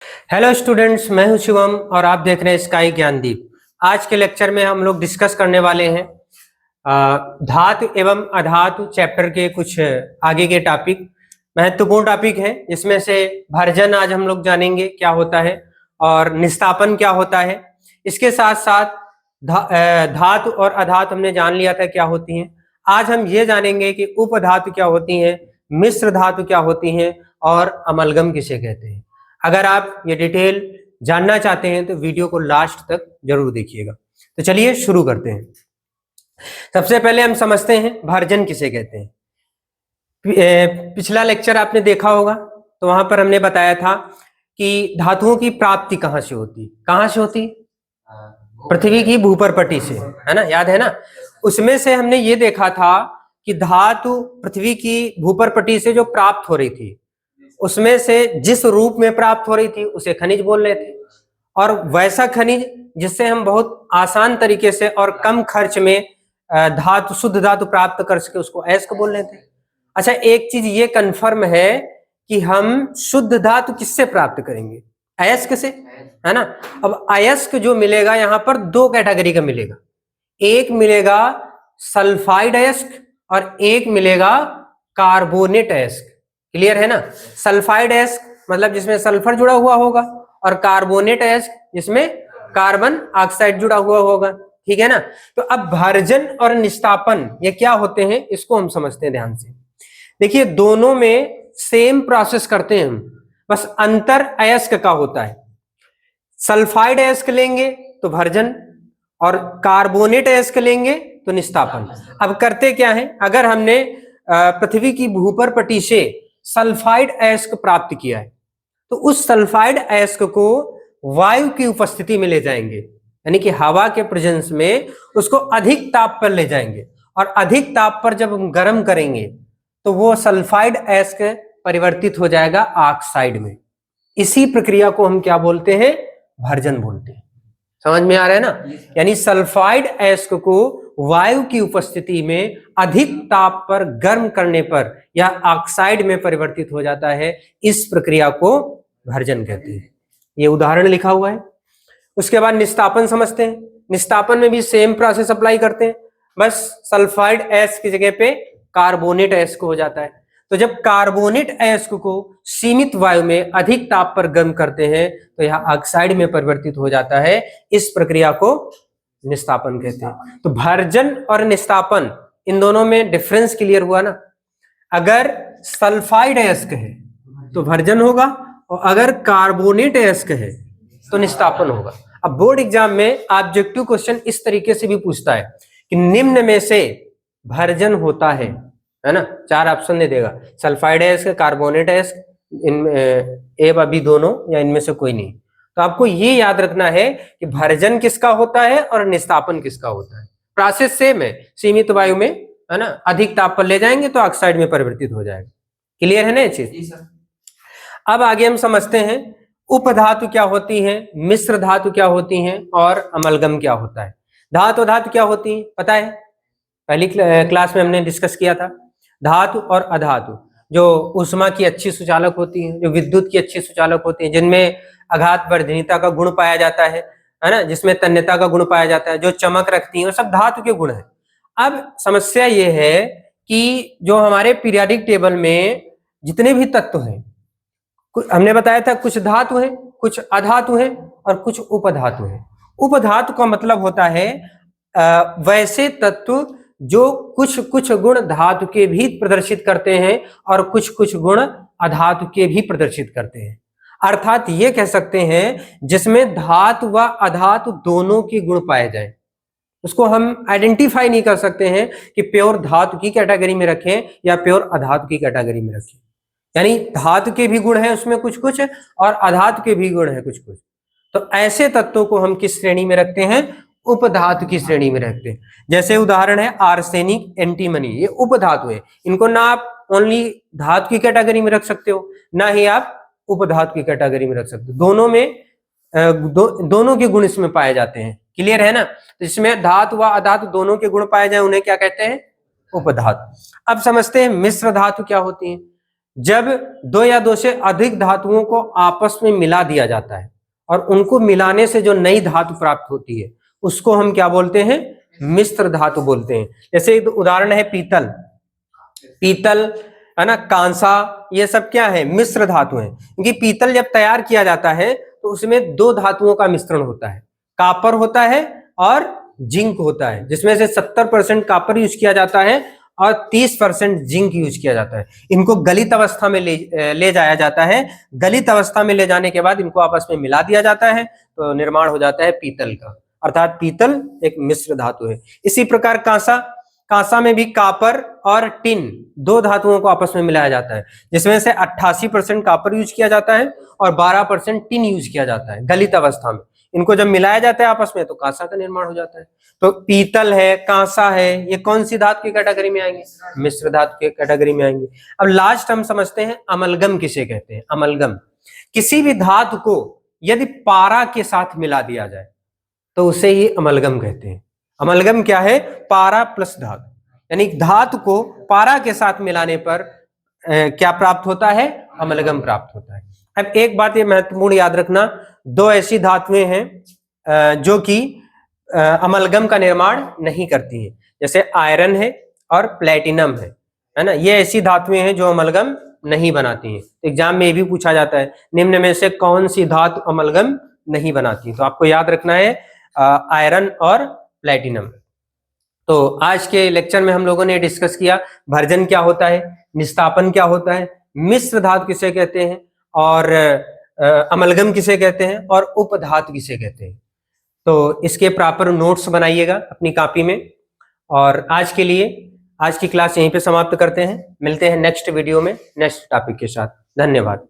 Hello students, मैं हूं शिवम और आप देख रहे हैं स्काई ज्ञानदीप। आज के लेक्चर में हम लोग डिस्कस करने वाले हैं धातु एवं अधातु चैप्टर के कुछ आगे के टॉपिक। महत्वपूर्ण टॉपिक है, इसमें से भर्जन आज हम लोग जानेंगे क्या होता है और निस्तापन क्या होता है। इसके साथ साथ धातु और अधातु हमने जान लिया था क्या होती हैं। आज हम ये जानेंगे कि उपधातु क्या होती हैं, मिश्र धातु क्या होती हैं और अमलगम किसे कहते हैं। अगर आप ये डिटेल जानना चाहते हैं तो वीडियो को लास्ट तक जरूर देखिएगा। तो चलिए शुरू करते हैं। सबसे पहले हम समझते हैं भर्जन किसे कहते हैं। पिछला लेक्चर आपने देखा होगा, तो वहां पर हमने बताया था कि धातुओं की प्राप्ति कहाँ से होती? पृथ्वी की भूपरपटी से, है ना, याद है ना। उसमें से हमने ये देखा था कि धातु पृथ्वी की भूपरपटी से जो प्राप्त हो रही थी, उसमें से जिस रूप में प्राप्त हो रही थी उसे खनिज बोल रहे थे, और वैसा खनिज जिससे हम बहुत आसान तरीके से और कम खर्च में धातु, शुद्ध धातु प्राप्त कर सके, उसको अयस्क बोल रहे थे। अच्छा, एक चीज ये कंफर्म है कि हम शुद्ध धातु किससे प्राप्त करेंगे? अयस्क से, है ना। अब अयस्क जो मिलेगा यहाँ पर दो कैटेगरी का मिलेगा। एक मिलेगा सल्फाइड अयस्क और एक मिलेगा कार्बोनेट अयस्क। क्लियर है ना। सल्फाइड अयस्क मतलब जिसमें सल्फर जुड़ा हुआ होगा, और कार्बोनेट अयस्क जिसमें कार्बन ऑक्साइड जुड़ा हुआ होगा। ठीक है ना। तो अब भर्जन और निस्तापन ये क्या होते हैं, इसको हम समझते हैं ध्यान से। देखिए, दोनों में सेम प्रोसेस करते हैं हम, बस अंतर अयस्क का होता है। सल्फाइड अयस्क लेंगे तो भर्जन, और कार्बोनेट अयस्क लेंगे तो निस्तापन। अब करते क्या है, अगर हमने पृथ्वी की भूपरपटी से सल्फाइड अयस्क प्राप्त किया है, तो उस सल्फाइड अयस्क को वायु की उपस्थिति में ले जाएंगे, यानी कि हवा के प्रेजेंस में उसको अधिक ताप पर ले जाएंगे, और अधिक ताप पर जब हम गर्म करेंगे तो वो सल्फाइड अयस्क परिवर्तित हो जाएगा ऑक्साइड में। इसी प्रक्रिया को हम क्या बोलते हैं? भर्जन बोलते हैं। समझ में आ रहा है ना। यानी सल्फाइड अयस्क को वायु की उपस्थिति में अधिक ताप पर गर्म करने पर यह ऑक्साइड में परिवर्तित हो जाता है। इस प्रक्रिया को भर्जन कहते हैं। ये उदाहरण लिखा हुआ है। उसके बाद निस्तापन समझते हैं। निस्तापन में भी सेम प्रोसेस अप्लाई करते हैं, बस सल्फाइड अयस्क की जगह पे कार्बोनेट अयस्क हो जाता है। तो जब कार्बोनेट अयस्क को सीमित वायु में अधिक ताप पर गर्म करते हैं तो यह ऑक्साइड में परिवर्तित हो जाता है। इस प्रक्रिया को निस्तापन कहते हैं। तो भर्जन और निस्तापन, इन दोनों में डिफरेंस क्लियर हुआ ना। अगर सल्फाइड अयस्क है तो भर्जन होगा, और अगर कार्बोनेट अयस्क है तो निस्तापन होगा। अब बोर्ड एग्जाम में ऑब्जेक्टिव क्वेश्चन इस तरीके से भी पूछता है कि निम्न में से भर्जन होता है ना। 4 ऑप्शन दे देगा, सल्फाइड अयस्क, कार्बोनेट अयस्क, इनमें ए व बी दोनों, या इनमें से कोई नहीं। तो आपको ये याद रखना है कि भर्जन किसका होता है और निस्तापन किसका होता है। प्रोसेस सेम है, सीमित वायु में, है ना, अधिक ताप पर ले जाएंगे तो ऑक्साइड में परिवर्तित हो जाएगा। क्लियर है ना ये चीज। अब आगे हम समझते हैं उपधातु क्या होती है, मिश्र धातु क्या होती हैं, और अमलगम क्या होता है। धातु धातु क्या होती है पता है, पहली क्लास में हमने डिस्कस किया था। धातु और अधातु जो ऊष्मा की अच्छी सुचालक होती है, जो विद्युत की अच्छी सुचालक होती है, जिनमें आघात वर्धनीयता का गुण पाया जाता है ना, जिसमें तन्यता का गुण पाया जाता है, जो चमक रखती है, वो सब धातु के गुण है। अब समस्या ये है कि जो हमारे पीरियोडिक टेबल में जितने भी तत्व हैं, हमने बताया था कुछ धातु हैं, कुछ अधातु हैं और कुछ उपधातु हैं। उपधातु का मतलब होता है वैसे तत्व जो कुछ कुछ गुण धातु के भी प्रदर्शित करते हैं और कुछ कुछ गुण अधातु के भी प्रदर्शित करते हैं। अर्थात ये कह सकते हैं जिसमें धातु व अधातु दोनों के गुण पाए जाएं। उसको हम आइडेंटिफाई नहीं कर सकते हैं कि प्योर धातु की कैटेगरी में रखें या प्योर अधातु की कैटेगरी में रखें। यानी धातु के भी गुण हैं उसमें कुछ कुछ, और अधातु के भी गुण हैं कुछ कुछ। तो ऐसे तत्वों को हम किस श्रेणी में रखते हैं? उपधातु की श्रेणी में रखते हैं। जैसे उदाहरण है आर्सेनिक, एंटीमनी, ये उपधातु है। इनको ना आप ओनली धातु की कैटेगरी में रख सकते हो, ना ही आप उपधातु की कैटेगरी में रख सकते हो। दोनों में दोनों के गुण इसमें पाए जाते हैं। क्लियर है ना। तो इसमें धातु व अधातु दोनों के गुण पाए जाए उन्हें क्या कहते हैं? उपधातु। अब समझते हैं मिश्र धातु क्या होती है। जब दो या दो से अधिक धातुओं को आपस में मिला दिया जाता है और उनको मिलाने से जो नई धातु प्राप्त होती है उसको हम क्या बोलते हैं, मिश्र धातु बोलते हैं। जैसे एक उदाहरण है पीतल, पीतल है ना, कांसा, ये सब क्या है, मिश्र धातु हैं। क्योंकि पीतल जब तैयार किया जाता है तो उसमें दो धातुओं का मिश्रण होता है, कापर होता है और जिंक होता है, जिसमें से 70% कापर यूज किया जाता है और 30% जिंक यूज किया जाता है। इनको गलित अवस्था में ले जाया जाता है। गलित अवस्था में ले जाने के बाद इनको आपस में मिला दिया जाता है तो निर्माण हो जाता है पीतल का, अर्थात पीतल एक मिश्र धातु है। इसी प्रकार कांसा, कांसा में भी कापर और टिन दो धातुओं को आपस में मिलाया जाता है, जिसमें से 88% कापर यूज किया जाता है और 12% टिन यूज किया जाता है गलित अवस्था में। इनको जब मिलाया जाता है आपस में तो कांसा का निर्माण हो जाता है। तो पीतल है, कांसा है, ये कौन सी धातु की कैटेगरी में आएंगे, मिश्र धातु की कैटेगरी में आएंगे। अब लास्ट हम समझते हैं अमलगम किसे कहते हैं। अमलगम, किसी भी धातु को यदि पारा के साथ मिला दिया जाए तो उसे ही अमलगम कहते हैं। अमलगम क्या है, पारा प्लस धातु, यानी धातु को पारा के साथ मिलाने पर क्या प्राप्त होता है, अमलगम प्राप्त होता है। अब एक बात ये महत्वपूर्ण याद रखना, दो ऐसी धातुएं हैं जो कि अमलगम का निर्माण नहीं करती हैं, जैसे आयरन है और प्लेटिनम है ना, ये ऐसी धातुएं हैं जो अमलगम नहीं बनाती हैं। एग्जाम में ये भी पूछा जाता है निम्न में से कौन सी धातु अमलगम नहीं बनाती, तो आपको याद रखना है आयरन और प्लेटिनम। तो आज के लेक्चर में हम लोगों ने डिस्कस किया भर्जन क्या होता है, निस्तापन क्या होता है, मिश्र धातु किसे कहते हैं और अमलगम किसे कहते हैं और उपधातु किसे कहते हैं। तो इसके प्रॉपर नोट्स बनाइएगा अपनी कॉपी में। और आज के लिए आज की क्लास यहीं पे समाप्त करते हैं, मिलते हैं नेक्स्ट वीडियो में नेक्स्ट टॉपिक के साथ। धन्यवाद।